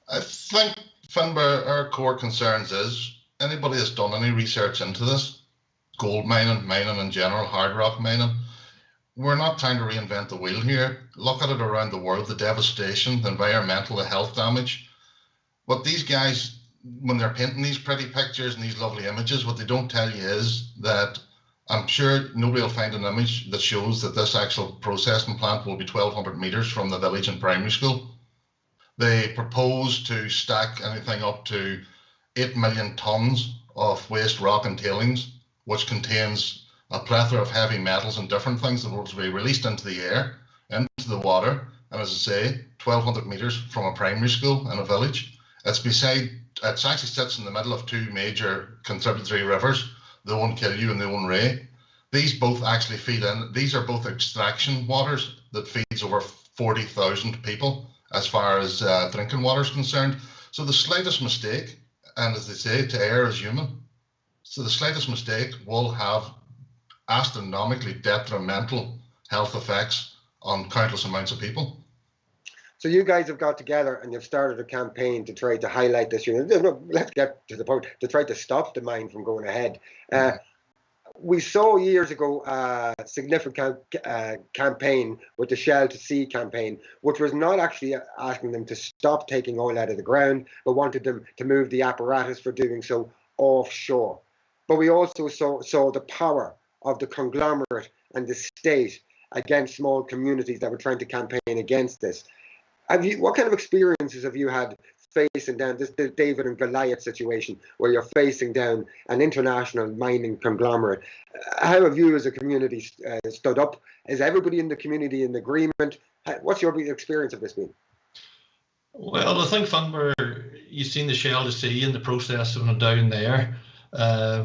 I think, Finbar, our core concerns is anybody that's done any research into this, gold mining in general, hard rock mining, we're not trying to reinvent the wheel here. Look at it around the world, the devastation, the environmental, the health damage. What these guys, when they're painting these pretty pictures and these lovely images, what they don't tell you is that I'm sure nobody will find an image that shows that this actual processing plant will be 1,200 meters from the village and primary school. They propose to stack anything up to 8 million tons of waste rock and tailings, which contains a plethora of heavy metals and different things that will be released into the air, into the water. And as I say, 1,200 meters from a primary school in a village. It actually sits in the middle of two major contributory rivers, the Owen Killew and the Owen Ray. These both actually feed in. These are both extraction waters that feeds over 40,000 people as far as drinking water is concerned. So the slightest mistake, and as they say, to err is human. So the slightest mistake will have astronomically detrimental health effects on countless amounts of people. So you guys have got together and you've started a campaign to try to highlight this. Let's get to the point, to try to stop the mine from going ahead. We saw years ago a significant campaign with the Shell to Sea campaign, which was not actually asking them to stop taking oil out of the ground, but wanted them to move the apparatus for doing so offshore. But we also saw the power of the conglomerate and the state against small communities that were trying to campaign against this. What kind of experiences have you had facing down this David and Goliath situation, where you're facing down an international mining conglomerate? How have you as a community stood up? Is everybody in the community in agreement? What's your experience of this been? Well, I think, Finbar, you've seen the Shell to Sea and the process of it down there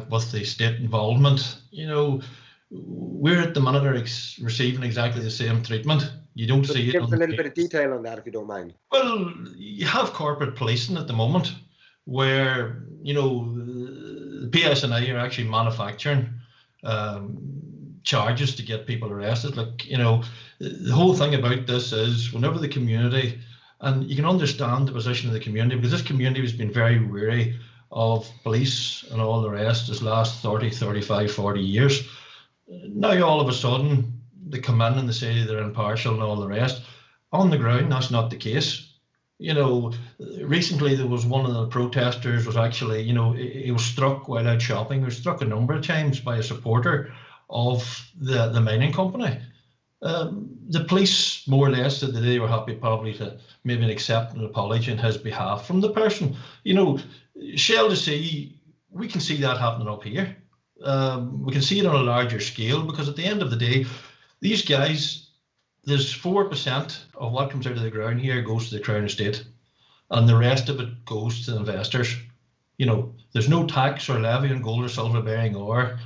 with the state involvement. You know, we're at the minute receiving exactly the same treatment. You don't see it. Give us a little bit of detail on that, if you don't mind. Well, you have corporate policing at the moment, where, you know, the PSNI are actually manufacturing charges to get people arrested. Like, you know, the whole thing about this is whenever the community And you can understand the position of the community, because this community has been very weary of police and all the rest this last 30, 35, 40 years. Now all of a sudden they come in and they say they're impartial and all the rest. On the ground, that's not the case. You know, recently there was one of the protesters was actually, you know, he was struck while out shopping. He was struck a number of times by a supporter of the mining company. The police more or less said that they were happy probably to maybe accept an apology on his behalf from the person. You know, Shell to see, we can see that happening up here. We can see it on a larger scale, because at the end of the day, these guys, there's 4% of what comes out of the ground here goes to the Crown Estate, and the rest of it goes to investors. You know, there's no tax or levy on gold or silver bearing ore,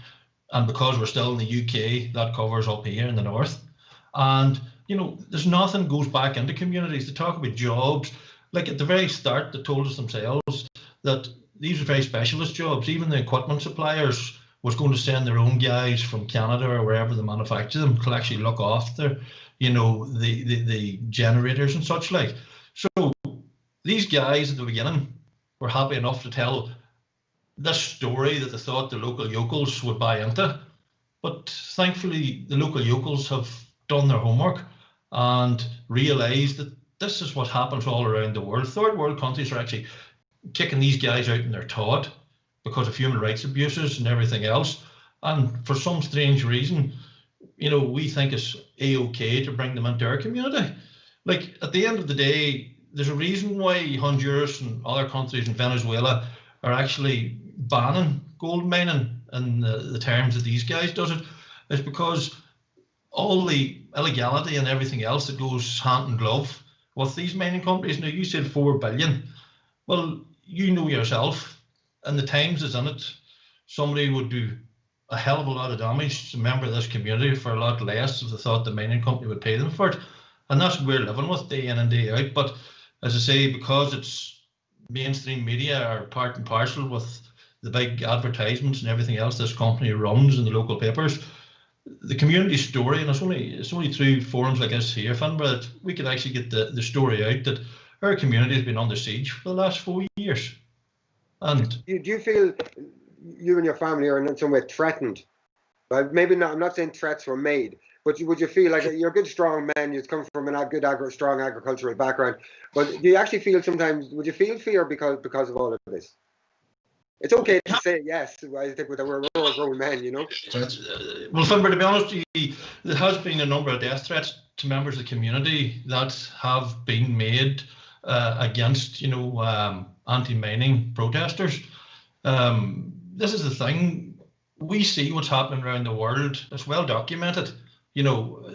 and because we're still in the UK, that covers up here in the north. And you know, there's nothing goes back into communities. They talk about jobs, like at the very start, they told us themselves that these are very specialist jobs. Even the equipment suppliers was going to send their own guys from Canada or wherever they manufacture them to actually look after, you know, the generators and such like. So these guys at the beginning were happy enough to tell this story that they thought the local yokels would buy into. But thankfully, the local yokels have done their homework and realised that this is what happens all around the world. Third world countries are actually kicking these guys out in their Todd because of human rights abuses and everything else. And for some strange reason, you know, we think it's a-okay to bring them into our community. Like, at the end of the day, there's a reason why Honduras and other countries in Venezuela are actually banning gold mining in the terms that these guys does it. It's because all the illegality and everything else that goes hand in glove with these mining companies. Now, you said 4 billion. Well, you know yourself, and the times is in it, somebody would do a hell of a lot of damage to a member of this community for a lot less if they thought the mining company would pay them for it. And that's what we're living with day in and day out. But as I say, because it's mainstream media are part and parcel with the big advertisements and everything else this company runs in the local papers, the community story, and it's only through forums like this here, Finbar, that we could actually get the story out that our community has been under siege for the last 4 years. And do you feel you and your family are in some way threatened? But maybe not. I'm not saying threats were made, but would you feel like you're a good, strong man? You come from a good, strong agricultural background. But do you actually feel sometimes? Would you feel fear because of all of this? It's okay to say yes. I think we're grown men, you know. Well, Finbar, to be honest with you, there has been a number of death threats to members of the community that have been made against, you know, anti-mining protesters. This is the thing. We see what's happening around the world. It's well documented. You know,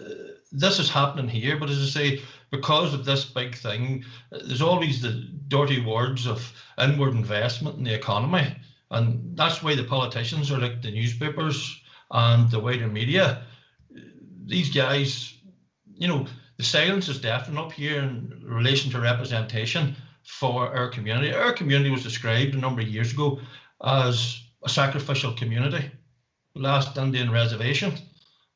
this is happening here, but as I say, because of this big thing, there's always the dirty words of inward investment in the economy. And that's why the politicians are like the newspapers and the wider media. These guys, you know, the silence is deafening up here in relation to representation for our community. Our community was described a number of years ago as a sacrificial community, last Indian reservation.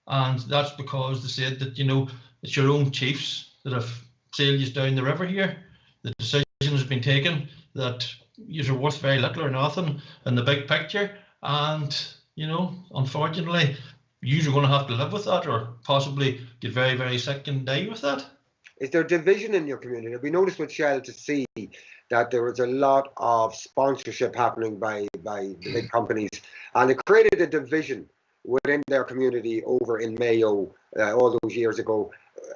And that's because they said that, you know, it's your own chiefs that have sailed you down the river here. The decision has been taken that you're worth very little or nothing in the big picture. And, you know, unfortunately, you're going to have to live with that or possibly get very, very sick and die with that. Is there division in your community? We noticed with Shell to see that there was a lot of sponsorship happening by the big companies, and it created a division within their community over in Mayo all those years ago.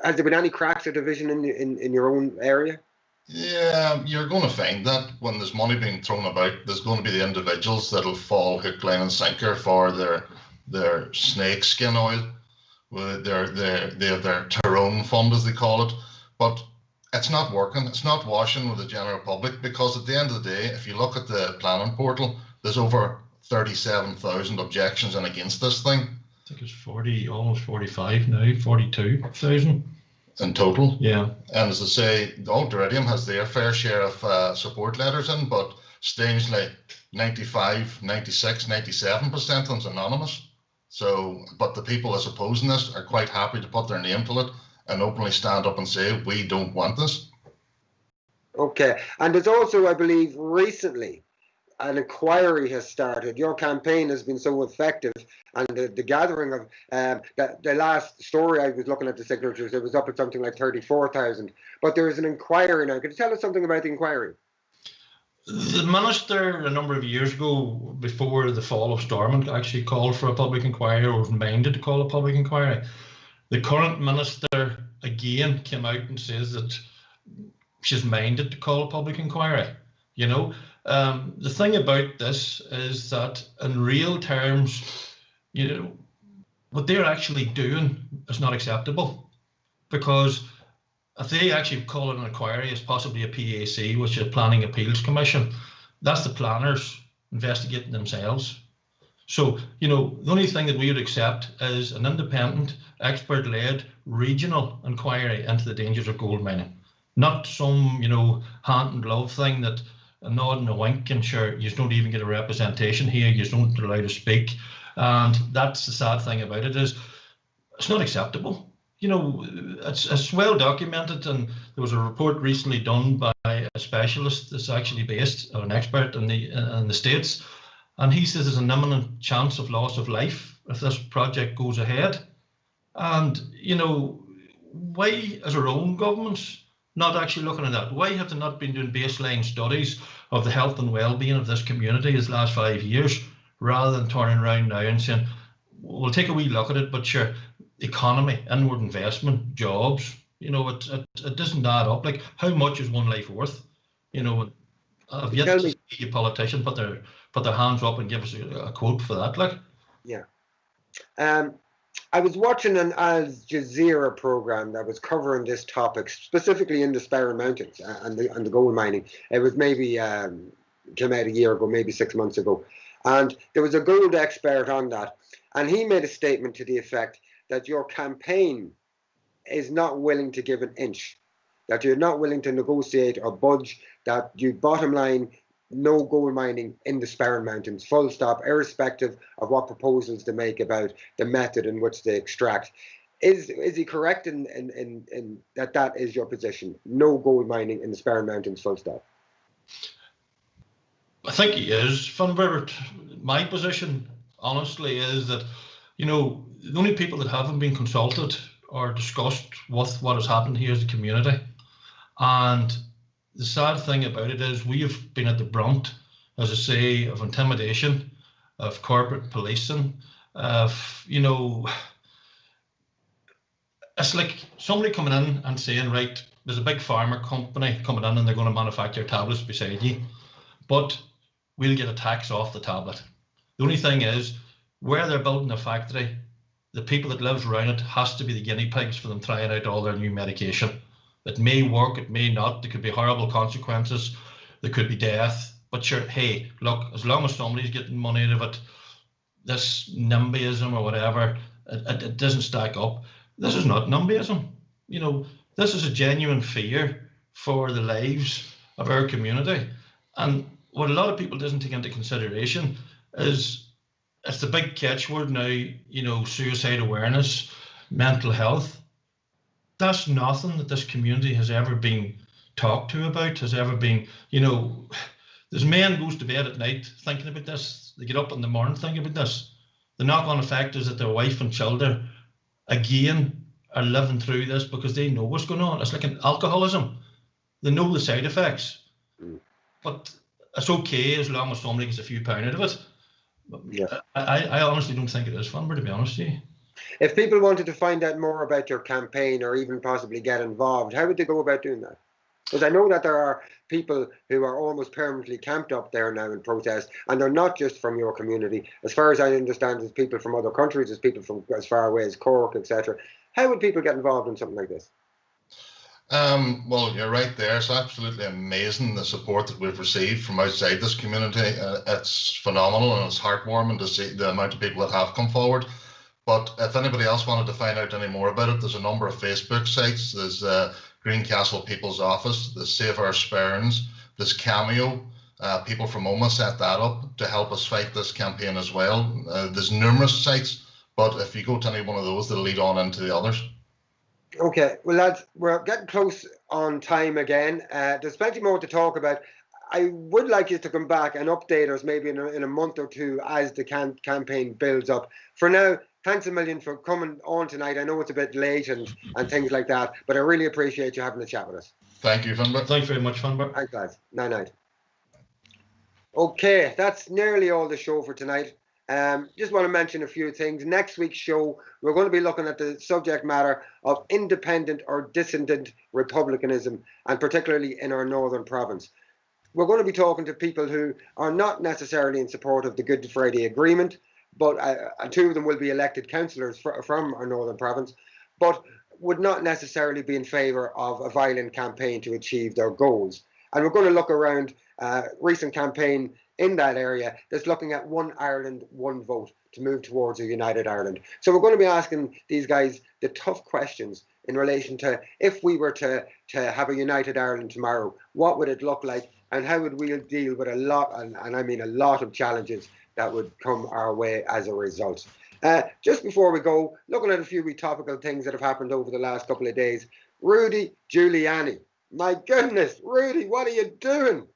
Has there been any cracks or division in your own area? Yeah, you're going to find that when there's money being thrown about, there's going to be the individuals that'll fall hook, line and sinker for their snake skin oil, their Tyrone fund, as they call it. But it's not working. It's not washing with the general public, because at the end of the day, if you look at the planning portal, there's over 37,000 objections and against this thing. I think it's 40, almost 45 now, 42,000 in total. Yeah. And as I say, Alderidium has their fair share of support letters in, but strangely 95, 96, 97% of them's anonymous. So, but the people that's opposing this are quite happy to put their name to it and openly stand up and say, we don't want this. Okay. And there's also, I believe, recently an inquiry has started. Your campaign has been so effective, and the gathering of the last story I was looking at the signatures, it was up at something like 34,000. But there is an inquiry now. Could you tell us something about the inquiry? The minister a number of years ago, before the fall of Stormont, actually called for a public inquiry, or was minded to call a public inquiry. The current minister again came out and says that she's minded to call a public inquiry. You know, the thing about this is that in real terms, you know, what they're actually doing is not acceptable, because if they actually call it an inquiry, it's possibly a PAC, which is a Planning Appeals Commission. That's the planners investigating themselves. So, you know, the only thing that we would accept is an independent, expert-led regional inquiry into the dangers of gold mining. Not some, you know, hand and glove thing that a nod and a wink, and sure, you don't even get a representation here, you don't allow to speak. And that's the sad thing about it, is it's not acceptable. You know, it's well documented, and there was a report recently done by a specialist that's actually based, or an expert in the States, and he says there's an imminent chance of loss of life if this project goes ahead. And, you know, why is our own governments not actually looking at that? Why have they not been doing baseline studies of the health and well-being of this community these last 5 years, rather than turning around now and saying, we'll take a wee look at it, but sure, economy, inward investment, jobs, you know, it doesn't add up. Like, how much is one life worth? You know, I've yet to see a politician put their hands up and give us a quote for that. Like, yeah. I was watching an Al Jazeera program that was covering this topic, specifically in the Sperrin Mountains and the gold mining. It was maybe came out a year ago, maybe 6 months ago, and there was a gold expert on that, and he made a statement to the effect that your campaign is not willing to give an inch, that you're not willing to negotiate or budge, that you, bottom line, no gold mining in the Sperrin Mountains, full stop, irrespective of what proposals they make about the method in which they extract. Is he correct in that is your position? No gold mining in the Sperrin Mountains, full stop? I think he is. Fintan, my position, honestly, is that, you know, the only people that haven't been consulted or discussed with what has happened here is the community. And the sad thing about it is we have been at the brunt, as I say, of intimidation, of corporate policing, of, you know, it's like somebody coming in and saying, right, there's a big pharma company coming in and they're going to manufacture tablets beside you, but we'll get a tax off the tablet. The only thing is, where they're building a factory, the people that live around it has to be the guinea pigs for them trying out all their new medication. It may work, it may not. There could be horrible consequences. There could be death. But sure, hey, look, as long as somebody's getting money out of it, this NIMBYism or whatever, it doesn't stack up. This is not NIMBYism. You know, this is a genuine fear for the lives of our community. And what a lot of people doesn't take into consideration is it's the big catchword now, you know, suicide awareness, mental health. That's nothing that this community has ever been talked to about, has ever been, you know, there's men goes to bed at night thinking about this. They get up in the morning thinking about this. The knock-on effect is that their wife and children, again, are living through this because they know what's going on. It's like an alcoholism. They know the side effects. But it's okay as long as somebody gets a few pound out of it. Yeah. I honestly don't think it is fun, but to be honest with you. If people wanted to find out more about your campaign or even possibly get involved, how would they go about doing that? Because I know that there are people who are almost permanently camped up there now in protest, and they're not just from your community. As far as I understand, there's people from other countries, there's people from as far away as Cork, etc. How would people get involved in something like this? Well, you're right there. It's absolutely amazing the support that we've received from outside this community. It's phenomenal, and it's heartwarming to see the amount of people that have come forward. But if anybody else wanted to find out any more about it, there's a number of Facebook sites. There's Greencastle People's Office, there's Save Our Sperrins, there's Cameo. People from OMA set that up to help us fight this campaign as well. There's numerous sites, but if you go to any one of those, they'll lead on into the others. Okay, well, lads, we're getting close on time again. There's plenty more to talk about. I would like you to come back and update us maybe in a month or two as the campaign builds up. For now, thanks a million for coming on tonight. I know it's a bit late and things like that, but I really appreciate you having a chat with us. Thank you, Finbar. Thanks very much, Finbar. Thanks, guys. Night. Okay, that's nearly all the show for tonight. Just want to mention a few things. Next week's show, we're going to be looking at the subject matter of independent or dissident republicanism, and particularly in our northern province. We're going to be talking to people who are not necessarily in support of the Good Friday Agreement, but two of them will be elected councillors from our northern province, but would not necessarily be in favour of a violent campaign to achieve their goals. And we're going to look around recent campaign in that area that's looking at one Ireland, one vote to move towards a united Ireland. So we're going to be asking these guys the tough questions in relation to if we were to have a united Ireland tomorrow, what would it look like, and how would we deal with a lot, and I mean a lot of challenges that would come our way as a result. Just before we go, looking at a few topical things that have happened over the last couple of days. Rudy Giuliani. My goodness, Rudy, what are you doing?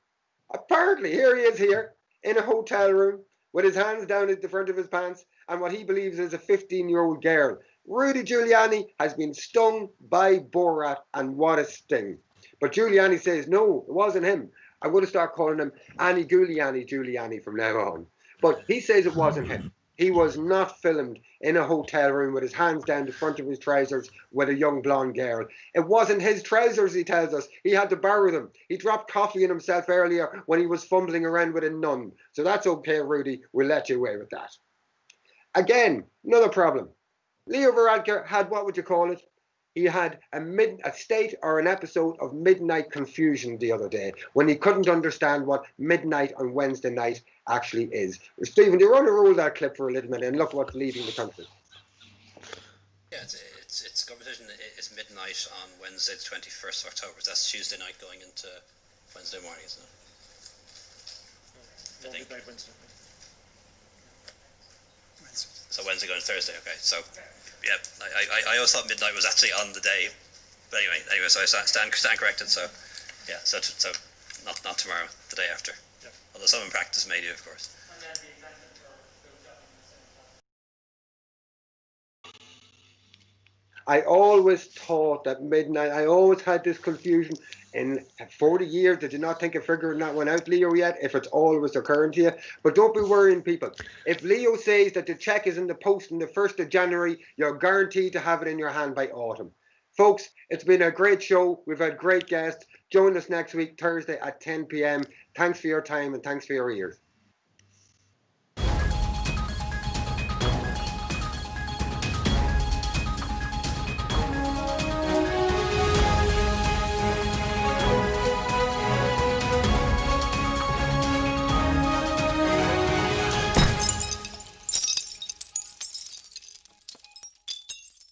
Apparently, here he is here in a hotel room with his hands down at the front of his pants and what he believes is a 15-year-old girl. Rudy Giuliani has been stung by Borat, and what a sting. But Giuliani says, no, it wasn't him. I'm going to start calling him Annie Giuliani from now on. But he says it wasn't him. He was not filmed in a hotel room with his hands down the front of his trousers with a young blonde girl. It wasn't his trousers, he tells us. He had to borrow them. He dropped coffee on himself earlier when he was fumbling around with a nun. So that's okay, Rudy. We'll let you away with that. Again, another problem. Leo Varadkar had, what would you call it? He had a state or an episode of midnight confusion the other day when he couldn't understand what midnight on Wednesday night actually is. Stephen, do you want to roll that clip for a little minute and look what's leading the country? Yeah, it's competition. It's midnight on Wednesday, the 21st of October. That's Tuesday night going into Wednesday morning, isn't it? I think. So Wednesday going to Thursday. Okay, so. Yeah, I always thought midnight was actually on the day, but anyway, so I stand corrected. So, yeah, so not tomorrow, the day after. Yeah. Although some in practice may do, of course. I always thought that midnight. I always had this confusion. In 40 years, did you not think of figuring that one out, Leo, yet? If it's always occurring to you. But don't be worrying, people. If Leo says that the cheque is in the post on the 1st of January, you're guaranteed to have it in your hand by autumn. Folks, it's been a great show. We've had great guests. Join us next week, Thursday at 10 p.m. Thanks for your time and thanks for your ears.